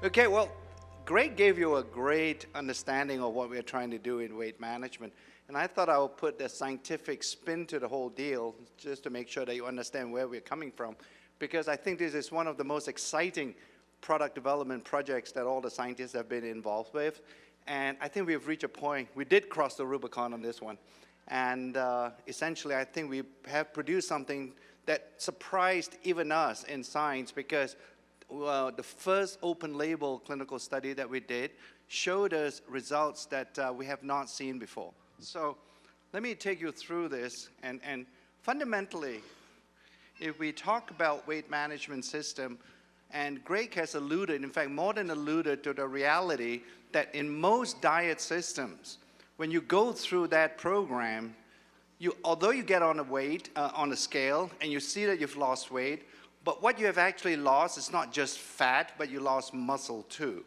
Okay, well, Greg gave you a great understanding of what we're trying to do in weight management. And I thought I would put a scientific spin to the whole deal just to make sure that you understand where we're coming from. Because I think this is one of the most exciting product development projects that all the scientists have been involved with. And I think we've reached a point, we did cross the Rubicon on this one. And essentially, I think we have produced something that surprised even us in science, because the first open label clinical study that we did showed us results that we have not seen before. So let me take you through this. And fundamentally, if we talk about weight management system, and Greg has alluded, in fact, more than alluded to the reality that in most diet systems, when you go through that program, although you get on a weight, on a scale, and you see that you've lost weight, but what you have actually lost is not just fat, but you lost muscle too.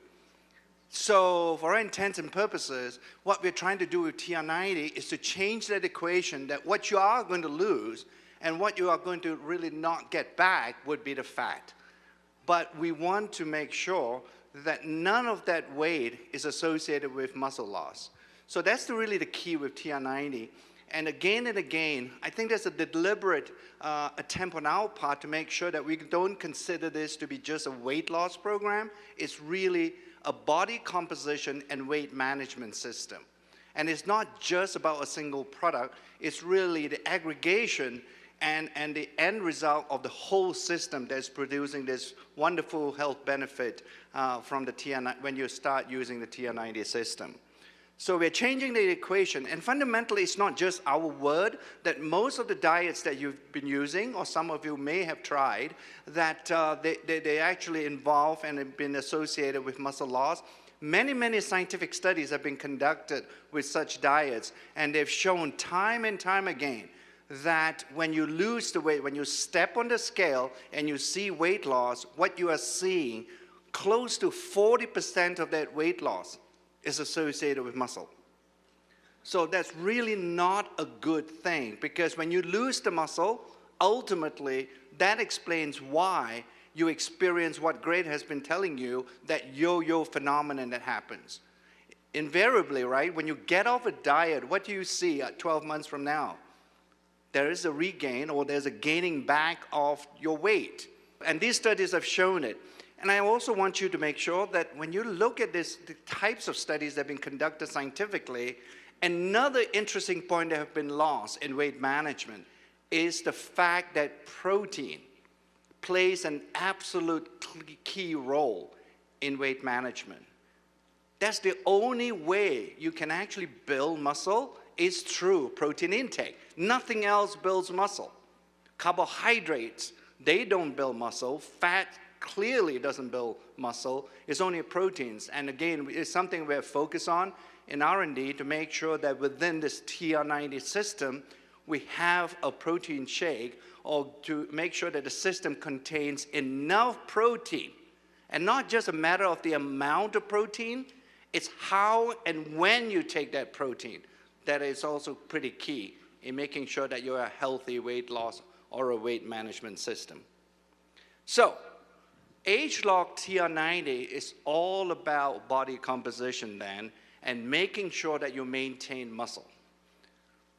So for all intents and purposes, what we're trying to do with TR90 is to change that equation, that what you are going to lose and what you are going to really not get back would be the fat. But we want to make sure that none of that weight is associated with muscle loss. So that's really the key with TR90. And again, I think there's a deliberate attempt on our part to make sure that we don't consider this to be just a weight loss program. It's really a body composition and weight management system. And it's not just about a single product. It's really the aggregation and the end result of the whole system that's producing this wonderful health benefit from the TR90 when you start using the TR90 system. So we're changing the equation, and fundamentally it's not just our word, that most of the diets that you've been using, or some of you may have tried, that they actually involve and have been associated with muscle loss. Many scientific studies have been conducted with such diets, and they've shown time and time again that when you lose the weight, when you step on the scale and you see weight loss, what you are seeing, close to 40% of that weight loss is associated with muscle. So that's really not a good thing, because when you lose the muscle, ultimately that explains why you experience what Greg has been telling you, that yo-yo phenomenon that happens. Invariably, right, when you get off a diet, what do you see at 12 months from now? There is a regain, or there's a gaining back of your weight. And these studies have shown it. And I also want you to make sure that when you look at the types of studies that have been conducted scientifically, another interesting point that have been lost in weight management is the fact that protein plays an absolute key role in weight management. That's the only way you can actually build muscle is through protein intake. Nothing else builds muscle. Carbohydrates, they don't build muscle. Fat clearly doesn't build muscle. It's only proteins. And again, it's something we're focused on in R&D to make sure that within this TR90 system, we have a protein shake, or to make sure that the system contains enough protein. And not just a matter of the amount of protein, it's how and when you take that protein that is also pretty key in making sure that you're a healthy weight loss or a weight management system. So, age-locked TR90 is all about body composition then, and making sure that you maintain muscle.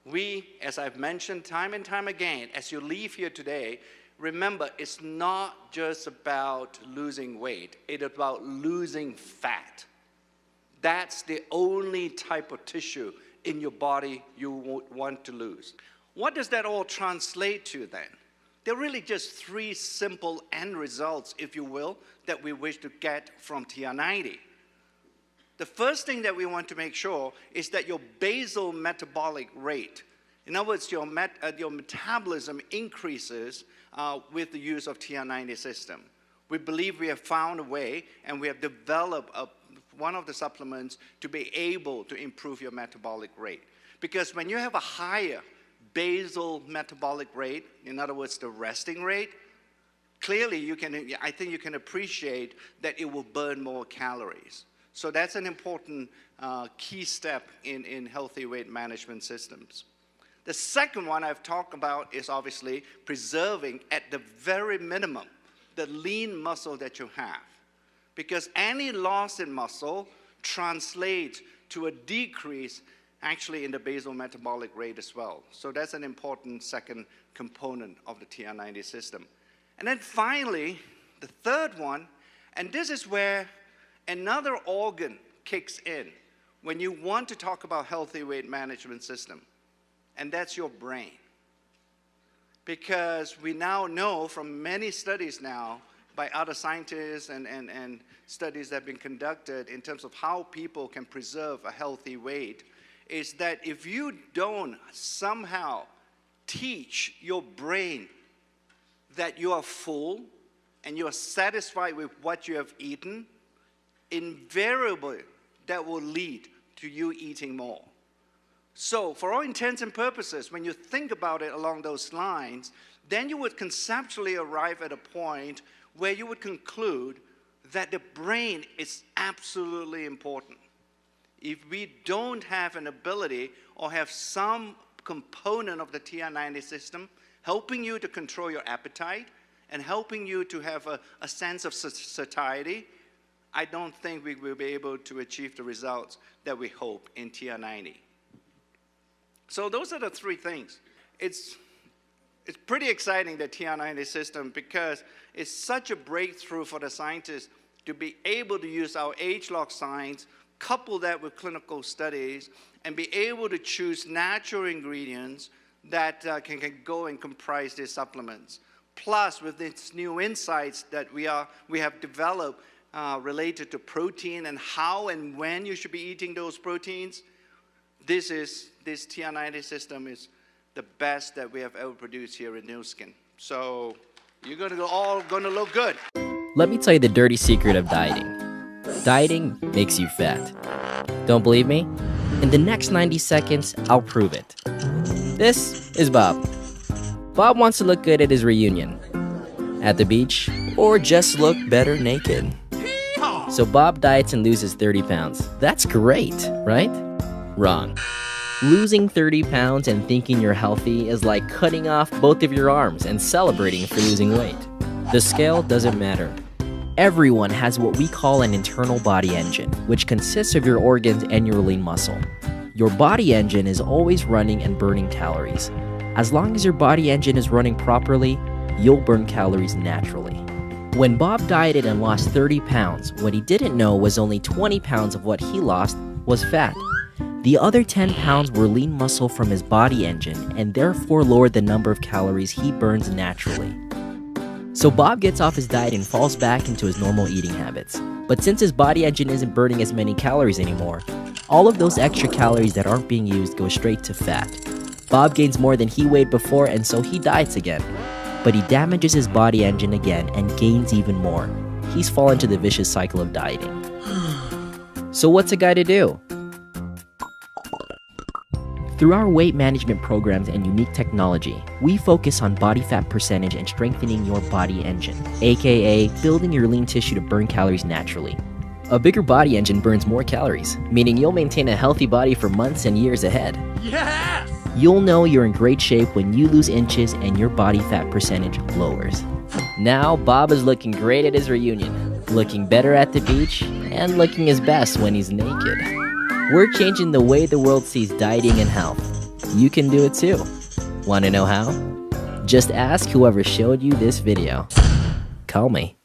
We, as I've mentioned time and time again, as you leave here today, remember, it's not just about losing weight, it's about losing fat. That's the only type of tissue in your body you would want to lose. What does that all translate to then? There are really just three simple end results, if you will, that we wish to get from TR90. The first thing that we want to make sure is that your basal metabolic rate, in other words, your metabolism increases with the use of TR90 system. We believe we have found a way, and we have developed one of the supplements to be able to improve your metabolic rate. Because when you have a higher basal metabolic rate, in other words, the resting rate, clearly I think you can appreciate that it will burn more calories. So that's an important key step in healthy weight management systems. The second one I've talked about is obviously preserving at the very minimum the lean muscle that you have. because any loss in muscle translates to a decrease actually in the basal metabolic rate as well. So that's an important second component of the TR90 system. And then finally, the third one, and this is where another organ kicks in when you want to talk about healthy weight management system, and that's your brain. Because we now know from many studies now by other scientists and studies that have been conducted in terms of how people can preserve a healthy weight, is that if you don't somehow teach your brain that you are full and you are satisfied with what you have eaten, invariably that will lead to you eating more. So for all intents and purposes, when you think about it along those lines, then you would conceptually arrive at a point where you would conclude that the brain is absolutely important. If we don't have an ability or have some component of the TR90 system helping you to control your appetite and helping you to have a sense of satiety, I don't think we will be able to achieve the results that we hope in TR90. So those are the three things. It's pretty exciting, the TR90 system, because it's such a breakthrough for the scientists to be able to use our age-log science, couple that with clinical studies, and be able to choose natural ingredients that can go and comprise these supplements. Plus, with these new insights that we have developed related to protein and how and when you should be eating those proteins, this TR90 system is the best that we have ever produced here in Nu Skin. So you're all gonna look good. Let me tell you the dirty secret of dieting. Dieting makes you fat. Don't believe me? In the next 90 seconds, I'll prove it. This is Bob. Bob wants to look good at his reunion, at the beach, or just look better naked. So Bob diets and loses 30 pounds. That's great, right? Wrong. Losing 30 pounds and thinking you're healthy is like cutting off both of your arms and celebrating for losing weight. The scale doesn't matter. Everyone has what we call an internal body engine, which consists of your organs and your lean muscle. Your body engine is always running and burning calories. As long as your body engine is running properly, you'll burn calories naturally. When Bob dieted and lost 30 pounds, what he didn't know was only 20 pounds of what he lost was fat. The other 10 pounds were lean muscle from his body engine and therefore lowered the number of calories he burns naturally. So Bob gets off his diet and falls back into his normal eating habits. But since his body engine isn't burning as many calories anymore, all of those extra calories that aren't being used go straight to fat. Bob gains more than he weighed before, and so he diets again. But he damages his body engine again and gains even more. He's fallen into the vicious cycle of dieting. So what's a guy to do? Through our weight management programs and unique technology, we focus on body fat percentage and strengthening your body engine, aka building your lean tissue to burn calories naturally. A bigger body engine burns more calories, meaning you'll maintain a healthy body for months and years ahead. Yes! You'll know you're in great shape when you lose inches and your body fat percentage lowers. Now, Bob is looking great at his reunion, looking better at the beach, and looking his best when he's naked. We're changing the way the world sees dieting and health. You can do it too. Want to know how? Just ask whoever showed you this video. Call me.